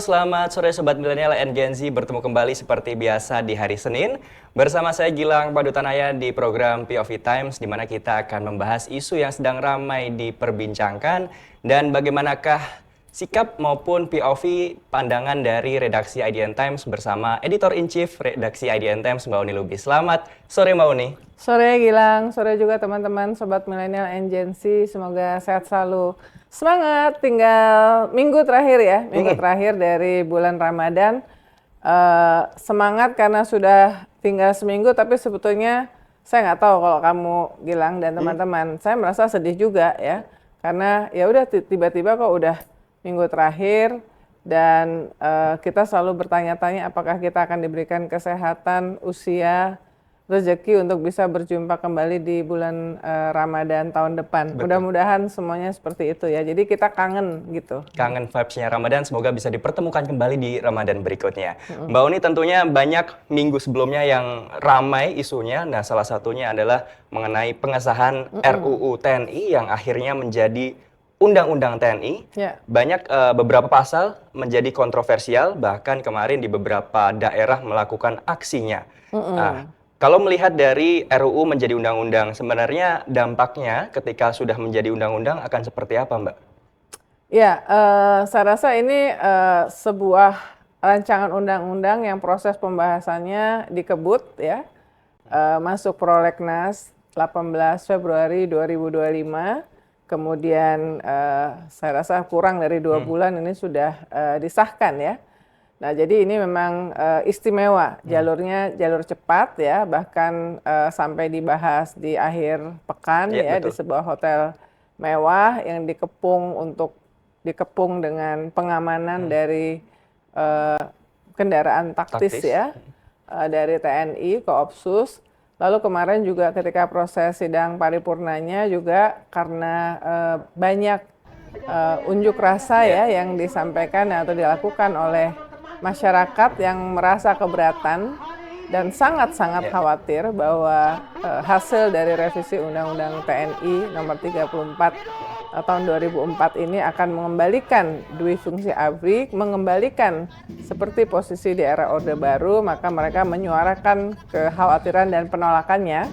selamat sore Sobat Milenial and Gen Z. Bertemu kembali seperti biasa di hari Senin. Bersama saya Gilang Padutanaya di program POV Times, di mana kita akan membahas isu yang sedang ramai diperbincangkan dan bagaimanakah sikap maupun POV pandangan dari redaksi IDN Times bersama Editor-in-Chief redaksi IDN Times, Mbak Uni Lubis. Selamat sore Mbak Uni. Sore Gilang, sore juga teman-teman Sobat Milenial and Gen Z. Semoga sehat selalu. Semangat, tinggal minggu terakhir ya, minggu terakhir dari bulan Ramadan. Semangat karena sudah tinggal seminggu, tapi sebetulnya saya nggak tahu kalau kamu Gilang dan teman-teman. Saya merasa sedih juga ya, karena ya udah tiba-tiba kok udah minggu terakhir dan kita selalu bertanya-tanya apakah kita akan diberikan kesehatan, usia, rezeki untuk bisa berjumpa kembali di bulan Ramadan tahun depan. Mudah-mudahan semuanya seperti itu ya. Jadi kita kangen gitu. Kangen vibes-nya Ramadan, semoga bisa dipertemukan kembali di Ramadan berikutnya. Mbak Uni, tentunya banyak minggu sebelumnya yang ramai isunya. Nah, salah satunya adalah mengenai pengesahan RUU TNI yang akhirnya menjadi Undang-Undang TNI. Banyak beberapa pasal menjadi kontroversial, bahkan kemarin di beberapa daerah melakukan aksinya. Kalau melihat dari RUU menjadi undang-undang, sebenarnya dampaknya ketika sudah menjadi undang-undang akan seperti apa, Mbak? Ya, saya rasa ini sebuah rancangan undang-undang yang proses pembahasannya dikebut ya, masuk prolegnas 18 Februari 2025, kemudian saya rasa kurang dari 2 bulan ini sudah disahkan ya. Nah, jadi ini memang istimewa, jalurnya jalur cepat ya, bahkan sampai dibahas di akhir pekan ya, di sebuah hotel mewah yang dikepung dengan pengamanan dari kendaraan taktis ya, dari TNI, Koopsus. Lalu kemarin juga ketika proses sidang paripurnanya juga karena banyak unjuk rasa ya yang disampaikan atau dilakukan oleh masyarakat yang merasa keberatan dan sangat-sangat khawatir bahwa hasil dari revisi Undang-Undang TNI nomor 34 tahun 2004 ini akan mengembalikan dui fungsi ABRI, mengembalikan seperti posisi di era Orde Baru, maka mereka menyuarakan kekhawatiran dan penolakannya.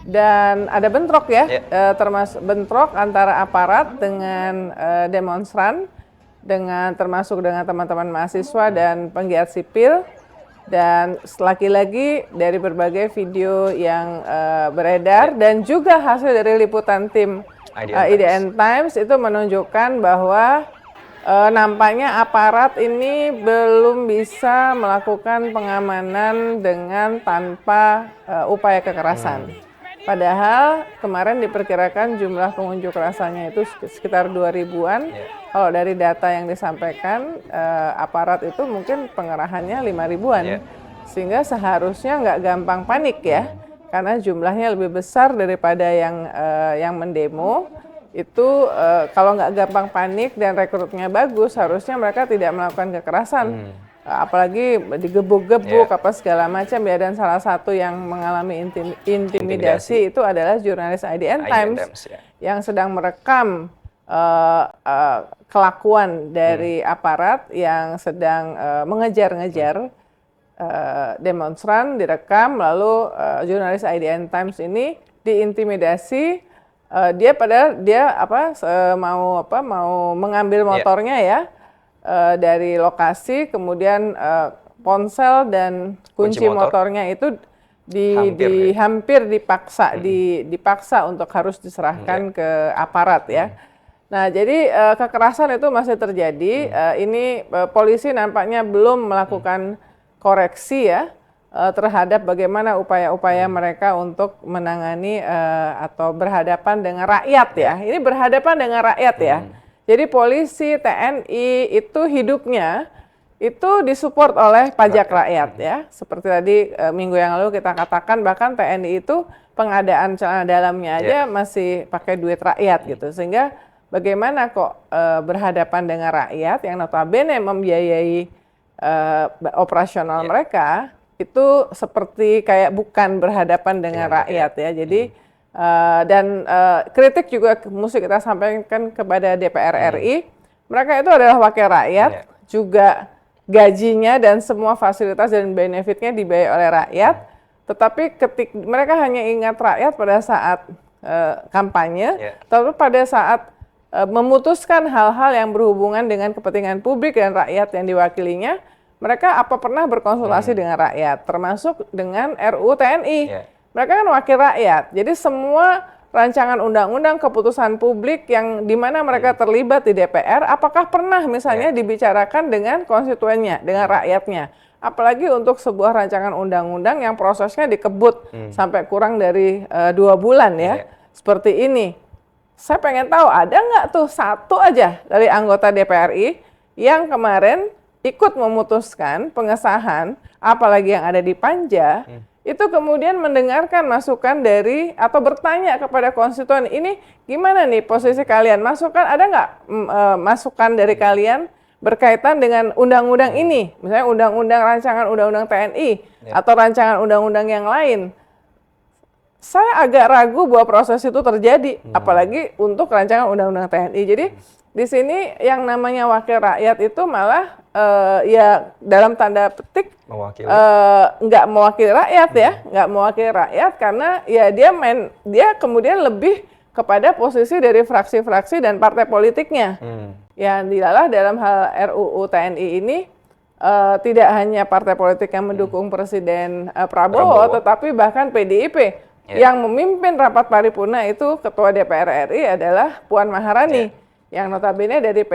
Dan ada bentrok ya, termasuk bentrok antara aparat dengan demonstran, termasuk dengan teman-teman mahasiswa dan penggiat sipil, dan lagi-lagi dari berbagai video yang beredar dan juga hasil dari liputan tim IDN Times itu menunjukkan bahwa nampaknya aparat ini belum bisa melakukan pengamanan dengan tanpa upaya kekerasan. Padahal kemarin diperkirakan jumlah pengunjuk rasanya itu sekitar 2.000-an. Kalau dari data yang disampaikan, aparat itu mungkin pengerahannya 5.000-an. Sehingga seharusnya nggak gampang panik ya, karena jumlahnya lebih besar daripada yang mendemo. Itu kalau nggak gampang panik dan rekrutnya bagus, harusnya mereka tidak melakukan kekerasan. Apalagi digebuk-gebuk apa segala macam ya, dan salah satu yang mengalami intimidasi itu adalah jurnalis IDN Times yang sedang merekam kelakuan dari aparat yang sedang mengejar-ngejar demonstran, direkam, lalu jurnalis IDN Times ini diintimidasi. Dia padahal dia mau mengambil motornya ya dari lokasi, kemudian ponsel dan kunci motornya itu hampir dipaksa untuk harus diserahkan ke aparat ya. Nah, jadi kekerasan itu masih terjadi. Ini polisi nampaknya belum melakukan koreksi ya terhadap bagaimana upaya-upaya mereka untuk menangani atau berhadapan dengan rakyat ya. Ini berhadapan dengan rakyat ya. Jadi polisi, TNI itu hidupnya itu disupport oleh pajak rakyat ya. Seperti tadi minggu yang lalu kita katakan, bahkan TNI itu pengadaan celana dalamnya aja masih pakai duit rakyat gitu. Sehingga bagaimana kok berhadapan dengan rakyat yang notabene membiayai operasional mereka, itu seperti kayak bukan berhadapan dengan rakyat ya. Jadi dan kritik juga mesti kita sampaikan kepada DPR RI. Mereka itu adalah wakil rakyat, juga gajinya dan semua fasilitas dan benefitnya dibayar oleh rakyat, tetapi mereka hanya ingat rakyat pada saat kampanye, tapi pada saat memutuskan hal-hal yang berhubungan dengan kepentingan publik dan rakyat yang diwakilinya, mereka apa pernah berkonsultasi dengan rakyat, termasuk dengan RUU TNI. Mereka kan wakil rakyat, jadi semua rancangan undang-undang, keputusan publik yang di mana mereka terlibat di DPR, apakah pernah misalnya dibicarakan dengan konstituennya, dengan rakyatnya? Apalagi untuk sebuah rancangan undang-undang yang prosesnya dikebut sampai kurang dari 2 bulan ya, seperti ini. Saya pengen tahu ada nggak tuh satu aja dari anggota DPR RI yang kemarin ikut memutuskan pengesahan, apalagi yang ada di Panja, itu kemudian mendengarkan masukan dari atau bertanya kepada konstituen, ini gimana nih posisi kalian? Masukan ada nggak masukan dari kalian berkaitan dengan undang-undang ini? Misalnya rancangan undang-undang TNI atau rancangan undang-undang yang lain. Saya agak ragu bahwa proses itu terjadi, apalagi untuk rancangan undang-undang TNI. Jadi di sini yang namanya wakil rakyat itu malah ya dalam tanda petik nggak mewakili rakyat ya, nggak mewakili rakyat karena ya dia kemudian lebih kepada posisi dari fraksi-fraksi dan partai politiknya. Yang dilalah dalam hal RUU TNI ini tidak hanya partai politik yang mendukung Presiden Prabowo, tetapi bahkan PDIP yang memimpin rapat paripurna itu Ketua DPR RI adalah Puan Maharani. Yang notabene dari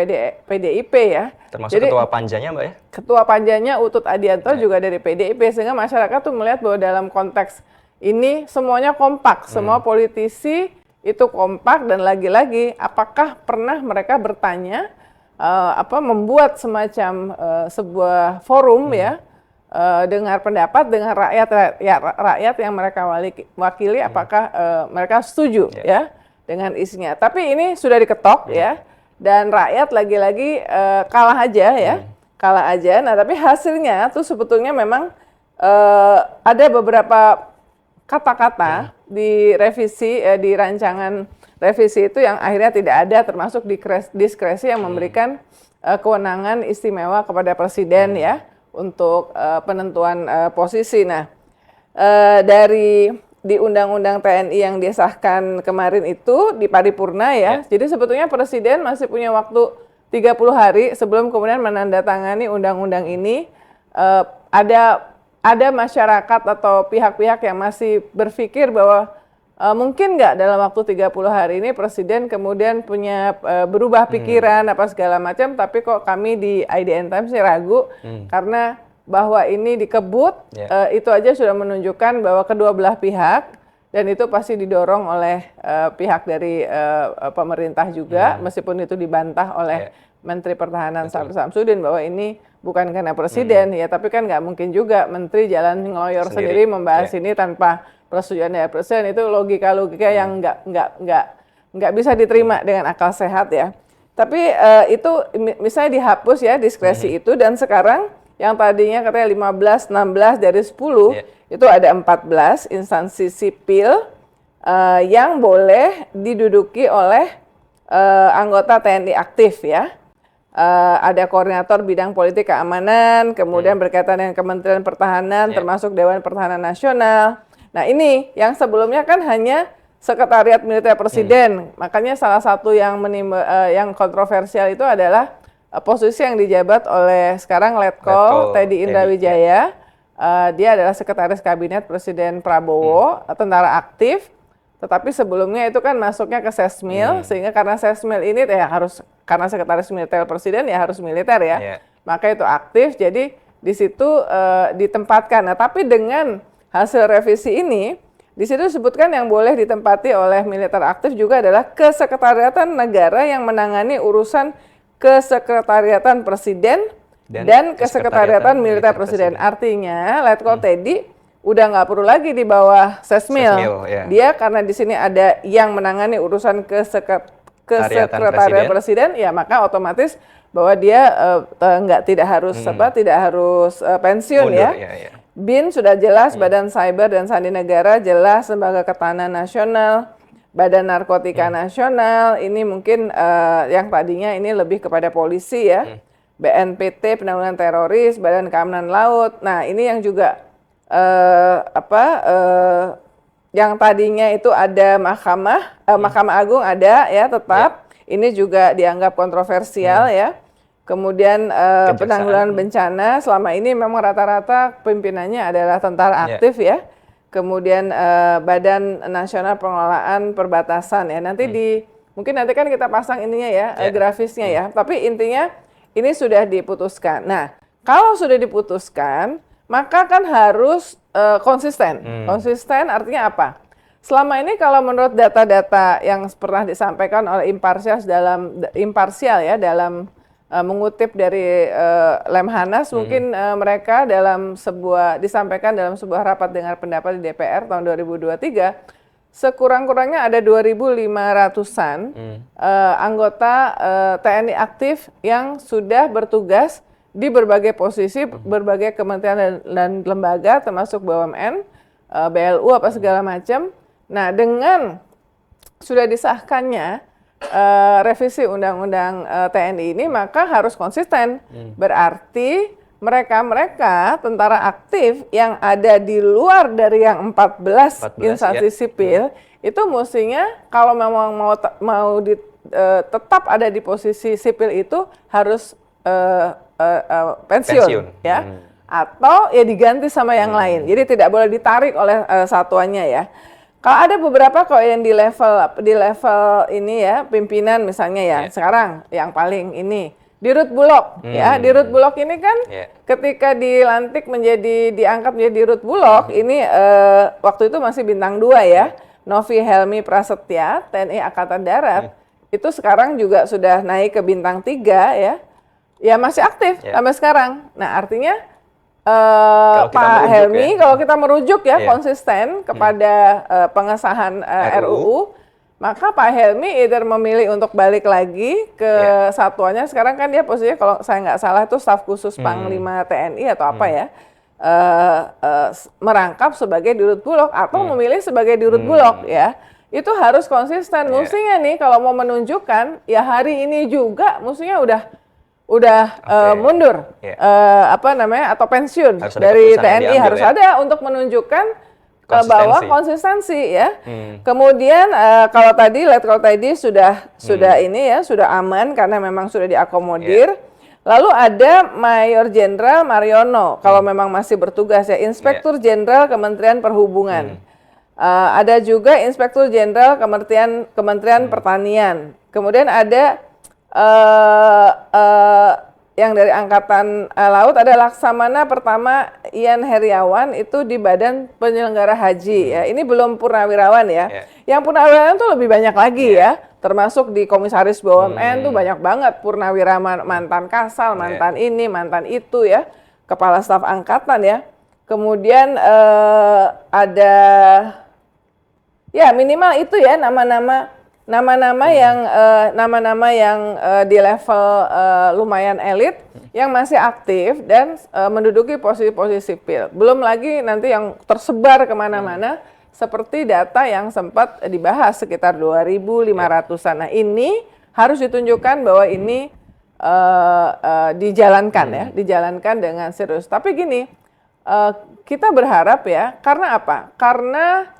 PDIP ya. Termasuk jadi, ketua panjanya Mbak ya? Ketua panjanya Utut Adianto juga dari PDIP, sehingga masyarakat tuh melihat bahwa dalam konteks ini semuanya kompak, semua politisi itu kompak dan lagi-lagi apakah pernah mereka bertanya membuat semacam sebuah forum ya dengar pendapat dengan rakyat yang mereka wakili apakah mereka setuju ya dengan isinya. Tapi ini sudah diketok ya, dan rakyat lagi-lagi kalah aja ya, kalah aja. Nah tapi hasilnya tuh sebetulnya memang ada beberapa kata-kata di revisi, di rancangan revisi itu yang akhirnya tidak ada, termasuk diskresi yang memberikan kewenangan istimewa kepada presiden ya untuk penentuan posisi. Nah di Undang-Undang TNI yang disahkan kemarin itu di paripurna ya. Jadi sebetulnya Presiden masih punya waktu 30 hari sebelum kemudian menandatangani undang-undang ini. Ada masyarakat atau pihak-pihak yang masih berpikir bahwa mungkin nggak dalam waktu 30 hari ini Presiden kemudian punya berubah pikiran apa segala macam, tapi kok kami di IDN Times sih ragu karena bahwa ini dikebut, itu aja sudah menunjukkan bahwa kedua belah pihak, dan itu pasti didorong oleh pihak dari pemerintah juga, meskipun itu dibantah oleh Menteri Pertahanan Sabri Samsudin bahwa ini bukan karena presiden, ya tapi kan nggak mungkin juga menteri jalan ngeloyor sendiri membahas ini tanpa persetujuan dari presiden, itu logika-logika yang nggak bisa diterima dengan akal sehat ya. Tapi itu misalnya dihapus ya diskresi itu, dan sekarang yang tadinya katanya 15, 16 dari 10, itu ada 14 instansi sipil yang boleh diduduki oleh anggota TNI aktif ya. Ada koordinator bidang politik keamanan, kemudian berkaitan dengan Kementerian Pertahanan, termasuk Dewan Pertahanan Nasional. Nah ini yang sebelumnya kan hanya Sekretariat Militer Presiden, makanya salah satu yang kontroversial itu adalah posisi yang dijabat oleh sekarang Letkol Teddy Indrawijaya. Dia adalah Sekretaris Kabinet Presiden Prabowo, tentara aktif. Tetapi sebelumnya itu kan masuknya ke Sesmil, sehingga karena Sesmil ini karena Sekretaris Militer Presiden ya harus militer ya. Maka itu aktif, jadi di situ ditempatkan. Nah tapi dengan hasil revisi ini, di situ disebutkan yang boleh ditempati oleh militer aktif juga adalah Kesekretariatan Negara yang menangani urusan Kesekretariatan Presiden dan Kesekretariatan Militer Presiden. Artinya, Letkol Teddy udah nggak perlu lagi di bawah Sesmil. Dia karena di sini ada yang menangani urusan Kesekretariatan Presiden, ya maka otomatis bahwa dia tidak harus pensiun mundur, ya. BIN sudah jelas, Badan Cyber dan Sandi Negara jelas, Lembaga Ketahanan Nasional, Badan Narkotika Nasional, ini mungkin yang tadinya ini lebih kepada polisi ya. BNPT penanggulangan teroris, Badan Keamanan Laut. Nah, ini yang juga yang tadinya itu ada Mahkamah Agung ada ya tetap. Ini juga dianggap kontroversial ya. Kemudian penanggulangan bencana selama ini memang rata-rata pimpinannya adalah tentara aktif ya. Kemudian Badan Nasional Pengelolaan Perbatasan ya. Mungkin nanti kan kita pasang ininya ya, grafisnya ya. Tapi intinya ini sudah diputuskan. Nah, kalau sudah diputuskan, maka kan harus konsisten. Konsisten artinya apa? Selama ini kalau menurut data-data yang pernah disampaikan oleh imparsial dalam mengutip dari Lemhanas, mungkin mereka disampaikan dalam sebuah rapat dengar pendapat di DPR tahun 2023, sekurang-kurangnya ada 2.500-an anggota TNI aktif yang sudah bertugas di berbagai posisi, berbagai kementerian dan lembaga, termasuk BUMN, BLU, apa segala macam. Nah, dengan sudah disahkannya revisi Undang-Undang TNI ini, maka harus konsisten. Berarti mereka tentara aktif yang ada di luar dari yang 14 instansi sipil, itu mestinya kalau memang mau tetap ada di posisi sipil itu harus pensiun. Ya. Atau ya diganti sama yang lain. Jadi tidak boleh ditarik oleh satuannya ya. Kalau ada beberapa kok yang di level ini ya, pimpinan misalnya ya, sekarang yang paling ini Dirut Bulog ya. Dirut Bulog ini kan ketika diangkat menjadi Dirut Bulog ini waktu itu masih bintang 2 ya. Novi Helmi Prasetya, TNI Angkatan Darat. Itu sekarang juga sudah naik ke bintang 3 ya. Ya masih aktif sampai sekarang. Nah, artinya Pak Helmi, kalau kita merujuk ya konsisten kepada pengesahan RUU, maka Pak Helmi either memilih untuk balik lagi ke satuannya. Sekarang kan dia posisinya kalau saya nggak salah itu staf khusus Panglima TNI atau apa ya, merangkap sebagai Dirut Bulog atau memilih sebagai Dirut Bulog ya. Itu harus konsisten. Mestinya nih kalau mau menunjukkan ya hari ini juga mestinya udah mundur atau pensiun dari TNI harus ada untuk menunjukkan bahwa konsistensi ya. Kemudian kalau tadi Letkol tadi sudah ini ya sudah aman karena memang sudah diakomodir. Lalu ada Mayor Jenderal Mariono kalau memang masih bertugas ya, Inspektur Jenderal Kementerian Perhubungan. Ada juga Inspektur Jenderal Kementerian Pertanian. Kemudian ada yang dari Angkatan Laut ada Laksamana Pertama Ian Heriawan itu di Badan Penyelenggara Haji ya. Ini belum purnawirawan ya. Yang purnawirawan itu lebih banyak lagi ya. Termasuk di Komisaris BUMN tuh banyak banget purnawirawan, mantan Kasal, mantan ini, mantan itu ya. Kepala Staf Angkatan ya. Kemudian ada ya minimal itu ya nama-nama yang di level lumayan elit yang masih aktif dan menduduki posisi-posisi sipil. Belum lagi nanti yang tersebar kemana-mana seperti data yang sempat dibahas sekitar 2.500-an. Nah ini harus ditunjukkan bahwa ini dijalankan dengan serius. Tapi gini, kita berharap ya, karena apa? Karena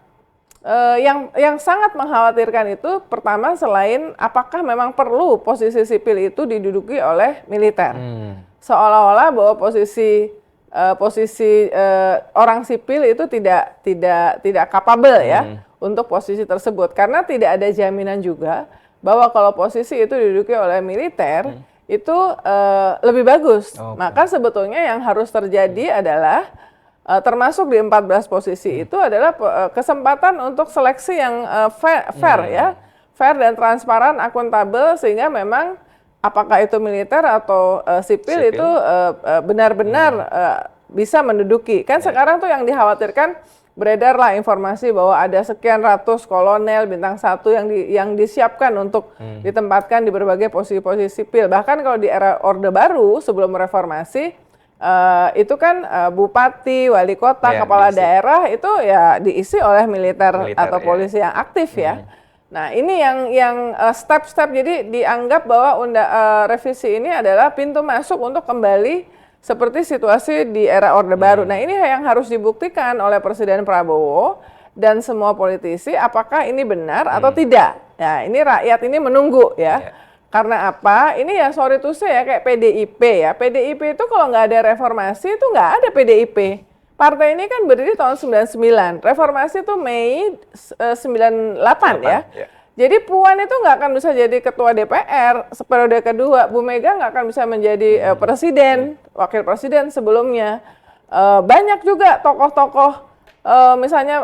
yang sangat mengkhawatirkan itu pertama selain apakah memang perlu posisi sipil itu diduduki oleh militer, seolah-olah bahwa posisi orang sipil itu tidak kapabel ya untuk posisi tersebut karena tidak ada jaminan juga bahwa kalau posisi itu diduduki oleh militer itu lebih bagus. Maka sebetulnya yang harus terjadi adalah termasuk di 14 posisi itu adalah kesempatan untuk seleksi yang fair ya, fair dan transparan, akuntabel sehingga memang apakah itu militer atau sipil itu benar-benar bisa menduduki. Kan sekarang tuh yang dikhawatirkan beredarlah informasi bahwa ada sekian ratus kolonel bintang 1 yang disiapkan untuk ditempatkan di berbagai posisi-posisi sipil. Bahkan kalau di era Orde Baru sebelum reformasi itu kan bupati, wali kota, kepala daerah itu ya diisi oleh militer atau polisi yang aktif ya. Nah, ini yang step-step, jadi dianggap bahwa revisi ini adalah pintu masuk untuk kembali seperti situasi di era Orde Baru. Nah, ini yang harus dibuktikan oleh Presiden Prabowo dan semua politisi apakah ini benar atau tidak. Nah, ini rakyat ini menunggu ya. Karena apa? Ini ya sorry to say ya, kayak PDIP ya. PDIP itu kalau nggak ada reformasi itu nggak ada PDIP. Partai ini kan berdiri tahun 99, reformasi itu Mei 98 ya. Jadi Puan itu nggak akan bisa jadi ketua DPR periode kedua, Bu Mega nggak akan bisa menjadi presiden, wakil presiden sebelumnya. Banyak juga tokoh-tokoh, misalnya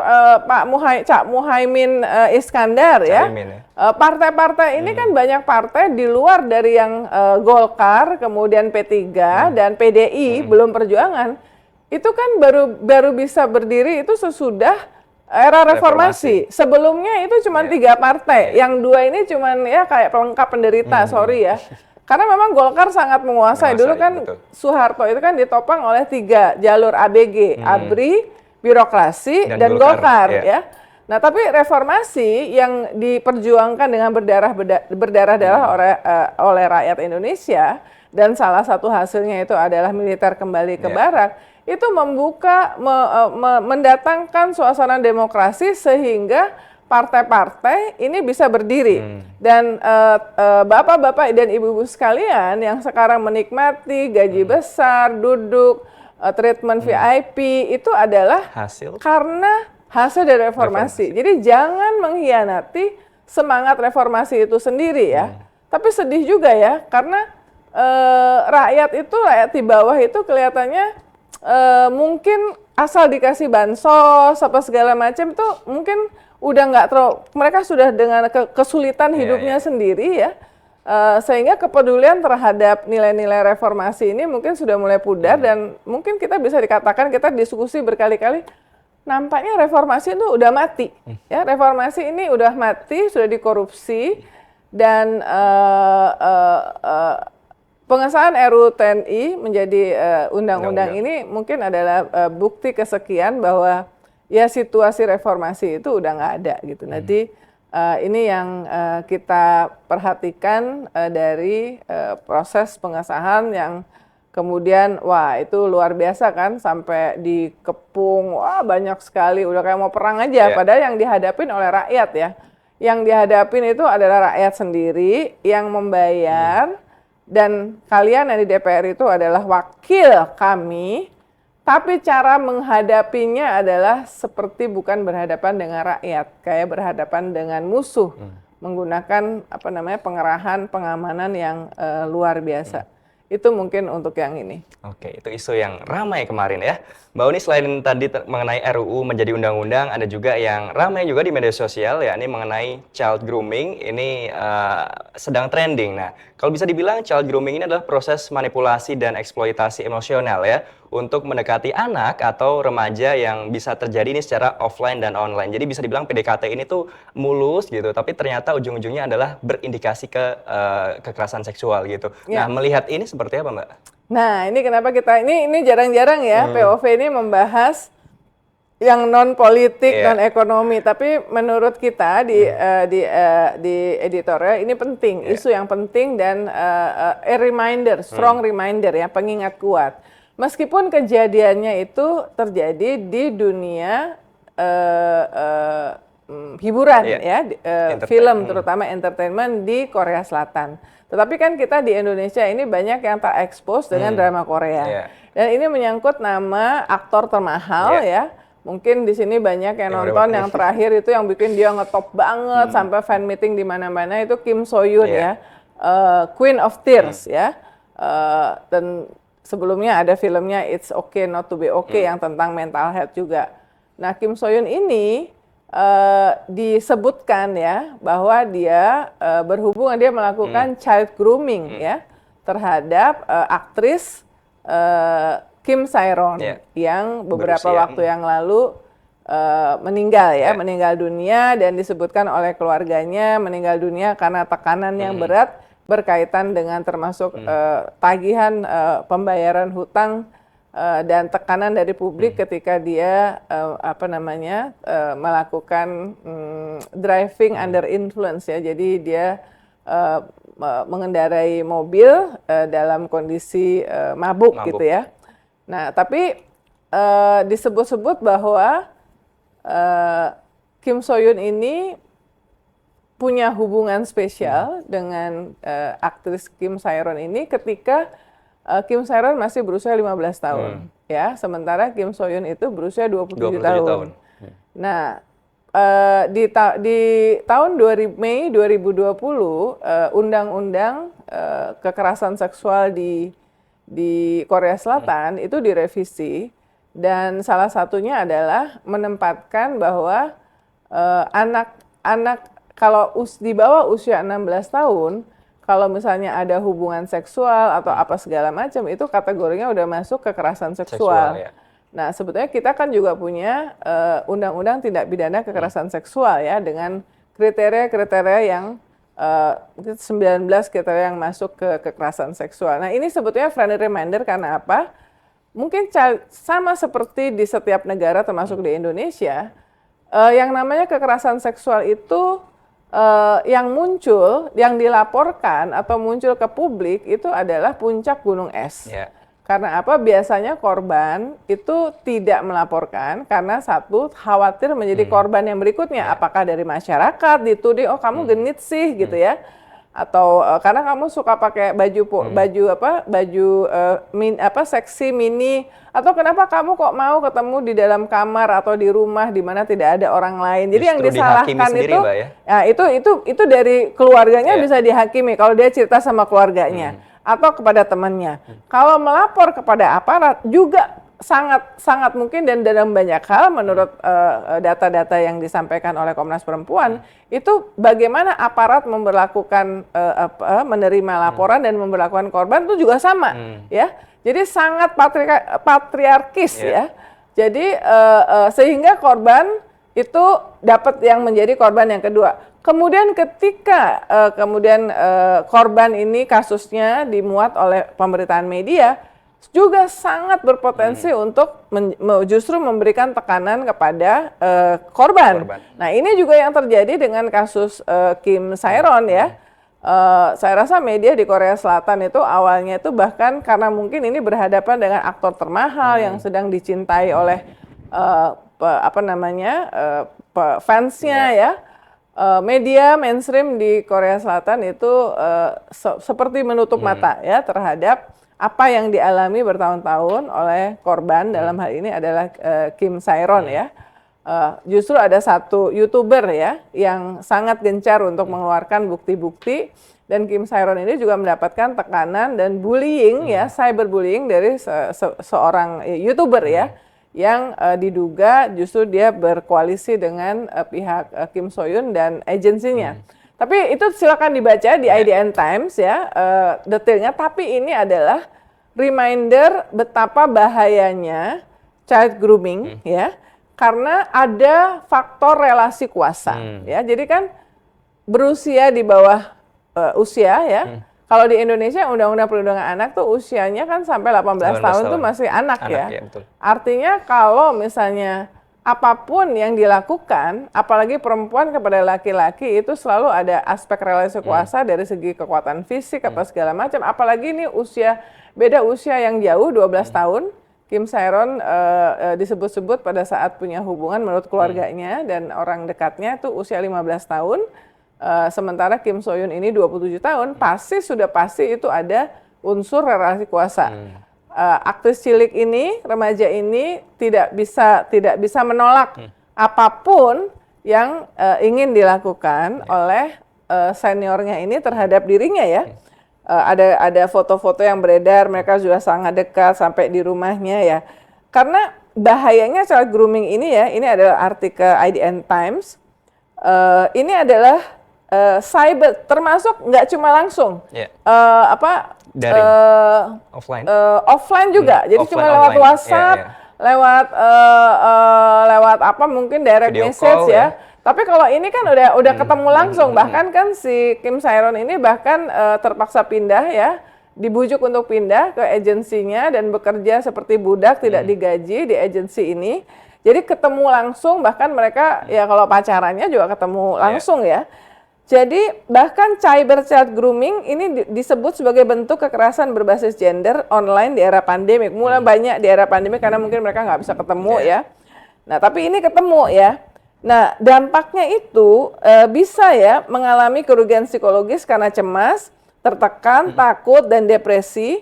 Cak Muhaimin Iskandar ya. Partai-partai ini kan banyak partai di luar dari yang Golkar, kemudian P3 dan PDI, belum Perjuangan. Itu kan baru bisa berdiri itu sesudah era reformasi. Sebelumnya itu cuma 3 partai, yang 2 ini cuma ya kayak pelengkap penderita, sorry ya. Karena memang Golkar sangat menguasai. Dulu kan Soeharto itu kan ditopang oleh 3 jalur ABG, ABRI, birokrasi, dan Golkar ya. Nah, tapi reformasi yang diperjuangkan dengan berdarah-darah oleh rakyat Indonesia, dan salah satu hasilnya itu adalah militer kembali ke barak, itu mendatangkan suasana demokrasi sehingga partai-partai ini bisa berdiri. Dan bapak-bapak dan ibu-ibu sekalian yang sekarang menikmati gaji besar, duduk, treatment VIP, itu adalah karena hasil dari reformasi. Jadi jangan mengkhianati semangat reformasi itu sendiri ya. Tapi sedih juga ya, karena rakyat di bawah itu kelihatannya mungkin asal dikasih bansos apa segala macam itu mungkin udah nggak terlalu, mereka sudah dengan kesulitan hidupnya sendiri ya, sehingga kepedulian terhadap nilai-nilai reformasi ini mungkin sudah mulai pudar. Dan mungkin kita bisa dikatakan, kita diskusi berkali-kali, nampaknya reformasi itu udah mati ya, reformasi ini udah mati, sudah dikorupsi. Dan pengesahan RUU TNI menjadi undang-undang ini mungkin adalah bukti kesekian bahwa ya situasi reformasi itu udah nggak ada gitu. Nanti ini yang kita perhatikan dari proses pengesahan yang kemudian wah itu luar biasa kan, sampai dikepung, wah banyak sekali, udah kayak mau perang aja. Padahal yang dihadapin oleh rakyat ya, yang dihadapin itu adalah rakyat sendiri yang membayar. Dan kalian yang di DPR itu adalah wakil kami, tapi cara menghadapinya adalah seperti bukan berhadapan dengan rakyat, kayak berhadapan dengan musuh, menggunakan pengerahan, pengamanan yang luar biasa. Itu mungkin untuk yang ini. Oke, itu isu yang ramai kemarin ya. Mbak Uni, selain tadi mengenai RUU menjadi undang-undang, ada juga yang ramai juga di media sosial, yakni mengenai child grooming. Ini sedang trending. Nah, kalau bisa dibilang child grooming ini adalah proses manipulasi dan eksploitasi emosional ya, untuk mendekati anak atau remaja yang bisa terjadi ini secara offline dan online. Jadi bisa dibilang PDKT ini tuh mulus gitu, tapi ternyata ujung-ujungnya adalah berindikasi ke kekerasan seksual gitu. Nah, melihat ini seperti apa, Mbak? Nah, ini kenapa kita ini jarang-jarang ya POV ini membahas yang non politik, non ekonomi. Tapi menurut kita di editorial ini penting, isu yang penting dan a reminder, strong reminder ya, pengingat kuat. Meskipun kejadiannya itu terjadi di dunia hiburan film, terutama entertainment di Korea Selatan. Tetapi kan kita di Indonesia ini banyak yang tak expose dengan drama Korea. Dan ini menyangkut nama aktor termahal ya. Mungkin di sini banyak yang nonton yang terakhir itu yang bikin dia ngetop banget sampai fan meeting di mana-mana itu Kim So Hyun ya. Queen of Tears ya. Dan sebelumnya ada filmnya It's Okay Not to Be Okay yang tentang mental health juga. Nah, Kim So Hyun ini disebutkan ya bahwa dia berhubungan, dia melakukan child grooming ya terhadap aktris Kim Sae-ron yang beberapa waktu yang lalu meninggal ya, meninggal dunia, dan disebutkan oleh keluarganya meninggal dunia karena tekanan yang berat berkaitan dengan termasuk tagihan pembayaran hutang dan tekanan dari publik ketika dia melakukan driving under influence ya. Jadi dia mengendarai mobil dalam kondisi mabuk gitu ya. Nah, tapi disebut-sebut bahwa Kim So Hyun ini punya hubungan spesial dengan aktris Kim Sae-ron ini ketika Kim Sae-ron masih berusia 15 tahun, ya. Sementara Kim So Hyun itu berusia 27 tahun. Nah, di tahun Mei 2020, undang-undang kekerasan seksual di Korea Selatan itu direvisi, dan salah satunya adalah menempatkan bahwa anak-anak kalau di bawah usia 16 tahun, kalau misalnya ada hubungan seksual atau apa segala macam, itu kategorinya udah masuk kekerasan seksual. Ya. Nah, sebetulnya kita kan juga punya undang-undang tindak pidana kekerasan seksual ya, dengan kriteria-kriteria yang 19 kriteria yang masuk ke kekerasan seksual. Nah, ini sebetulnya friendly reminder karena apa? Mungkin sama seperti di setiap negara termasuk di Indonesia, yang namanya kekerasan seksual itu yang muncul, yang dilaporkan atau muncul ke publik itu adalah puncak gunung es. Yeah. Karena apa? Biasanya korban itu tidak melaporkan karena satu, khawatir menjadi korban yang berikutnya. Yeah. Apakah dari masyarakat dituding, oh kamu genit sih gitu ya. Atau karena kamu suka pakai baju seksi mini, atau kenapa kamu kok mau ketemu di dalam kamar atau di rumah di mana tidak ada orang lain. Jadi justru yang disalahkan sendiri, itu Mbak, ya? Ya itu dari keluarganya bisa dihakimi kalau dia cerita sama keluarganya atau kepada temannya. Kalau melapor kepada aparat juga sangat mungkin, dan dalam banyak hal menurut data-data yang disampaikan oleh Komnas Perempuan itu bagaimana aparat memberlakukan menerima laporan dan memberlakukan korban itu juga sama ya. Jadi sangat patriarkis ya. Jadi sehingga korban itu dapat yang menjadi korban yang kedua. Kemudian ketika korban ini kasusnya dimuat oleh pemberitaan media, juga sangat berpotensi untuk justru memberikan tekanan kepada korban. Nah, ini juga yang terjadi dengan kasus Kim Sae-ron ya. Saya rasa media di Korea Selatan itu awalnya itu bahkan karena mungkin ini berhadapan dengan aktor termahal yang sedang dicintai oleh fansnya ya. Media mainstream di Korea Selatan itu seperti menutup mata ya terhadap apa yang dialami bertahun-tahun oleh korban, dalam hal ini adalah Kim Sae-ron ya. Justru ada satu YouTuber ya yang sangat gencar untuk mengeluarkan bukti-bukti, dan Kim Sae-ron ini juga mendapatkan tekanan dan bullying ya, cyberbullying dari seorang YouTuber ya, yang diduga justru dia berkoalisi dengan pihak Kim So Hyun dan agensinya. Tapi itu silakan dibaca di IDN Times ya detailnya. Tapi ini adalah reminder betapa bahayanya child grooming ya, karena ada faktor relasi kuasa ya. Jadi kan berusia di bawah usia ya. Kalau di Indonesia Undang-Undang Perlindungan Anak tuh usianya kan sampai 18 tahun tuh masih anak ya. Betul. Artinya kalau misalnya apapun yang dilakukan, apalagi perempuan kepada laki-laki, itu selalu ada aspek relasi kuasa dari segi kekuatan fisik apa segala macam. Apalagi ini beda usia yang jauh 12 tahun. Kim Sae-ron disebut-sebut pada saat punya hubungan menurut keluarganya dan orang dekatnya itu usia 15 tahun. Sementara Kim So Hyun ini 27 tahun, sudah pasti itu ada unsur relasi kuasa. Aktris cilik ini, remaja ini tidak bisa menolak apapun yang ingin dilakukan oleh seniornya ini terhadap dirinya ya. Ada foto-foto yang beredar, mereka juga sangat dekat sampai di rumahnya ya. Karena bahayanya child grooming ini ya, ini adalah artikel IDN Times. Ini adalah cyber, termasuk nggak cuma langsung offline juga. Jadi offline, cuma lewat online. WhatsApp, lewat apa mungkin direct video message call, ya. Tapi kalau ini kan udah ketemu langsung. Bahkan kan si Kim Sae-ron ini bahkan terpaksa pindah ya dibujuk untuk pindah ke agensinya dan bekerja seperti budak, tidak digaji di agensi ini. Jadi ketemu langsung, bahkan mereka ya kalau pacarannya juga ketemu langsung ya. Jadi bahkan cyber child grooming ini disebut sebagai bentuk kekerasan berbasis gender online di era pandemik. Mulai banyak di era pandemik karena mungkin mereka nggak bisa ketemu ya. Nah tapi ini ketemu ya. Nah dampaknya itu bisa ya mengalami kerugian psikologis karena cemas, tertekan, takut, dan depresi.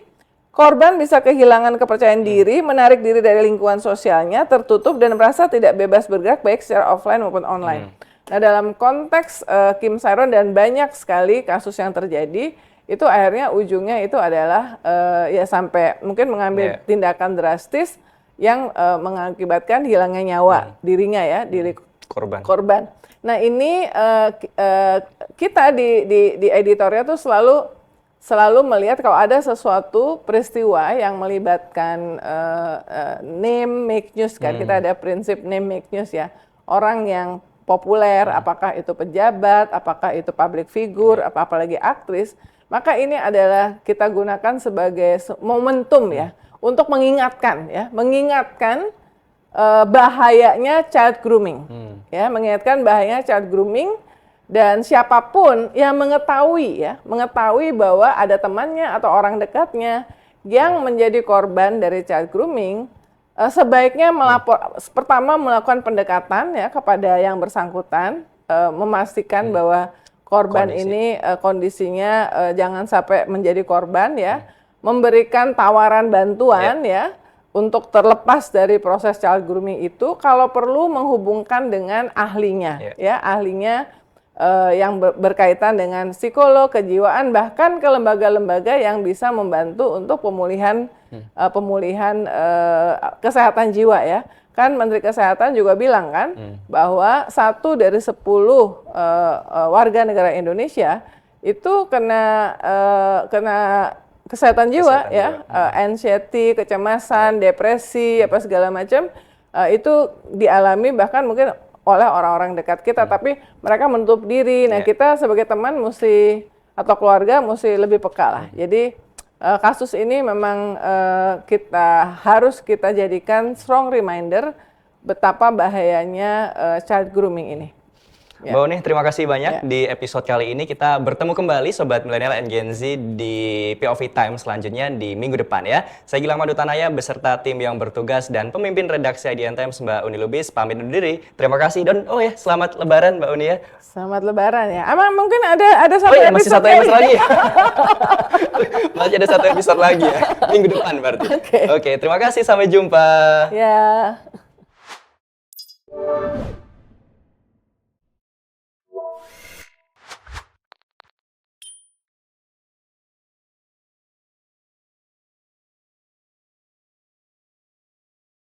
Korban bisa kehilangan kepercayaan diri, menarik diri dari lingkungan sosialnya, tertutup, dan merasa tidak bebas bergerak baik secara offline maupun online. Nah dalam konteks Kim Sae-ron dan banyak sekali kasus yang terjadi, itu akhirnya ujungnya itu adalah ya sampai mungkin mengambil tindakan drastis yang mengakibatkan hilangnya nyawa dirinya ya, diri korban. Nah ini kita di editorial tuh selalu melihat kalau ada sesuatu peristiwa yang melibatkan name make news kan, kita ada prinsip name make news ya, orang yang populer, apakah itu pejabat, apakah itu public figure, apalagi aktris, maka ini adalah kita gunakan sebagai momentum ya untuk mengingatkan bahayanya child grooming, ya, mengingatkan bahayanya child grooming, dan siapapun yang mengetahui bahwa ada temannya atau orang dekatnya yang menjadi korban dari child grooming, sebaiknya pertama melakukan pendekatan ya kepada yang bersangkutan, memastikan bahwa korban ini kondisinya jangan sampai menjadi korban ya, memberikan tawaran bantuan ya. Untuk terlepas dari proses child grooming itu, kalau perlu menghubungkan dengan ahlinya, ya ahlinya yang berkaitan dengan psikolog, kejiwaan, bahkan ke lembaga-lembaga yang bisa membantu untuk pemulihan kesehatan jiwa ya. Kan Menteri Kesehatan juga bilang kan bahwa 1 dari 10 warga negara Indonesia itu kena kesehatan jiwa ya, anxiety, kecemasan, depresi, apa segala macam, itu dialami bahkan mungkin oleh orang-orang dekat kita, tapi mereka menutup diri. Nah kita sebagai teman atau keluarga mesti lebih peka lah. Jadi kasus ini memang harus kita jadikan strong reminder betapa bahayanya child grooming ini. Mbak Uni, terima kasih banyak. Di episode kali ini kita bertemu kembali Sobat Milenial and Gen Z di POV Time selanjutnya di minggu depan ya. Saya Gilang Madutanaya beserta tim yang bertugas dan pemimpin redaksi IDN Times Mbak Uni Lubis pamit undur diri. Terima kasih dan selamat Lebaran Mbak Uni ya. Selamat Lebaran ya. Mungkin ada satu episode masih satu episode lagi ya. Masih ada satu episode lagi ya. Minggu depan berarti. Oke, terima kasih, sampai jumpa. Ya.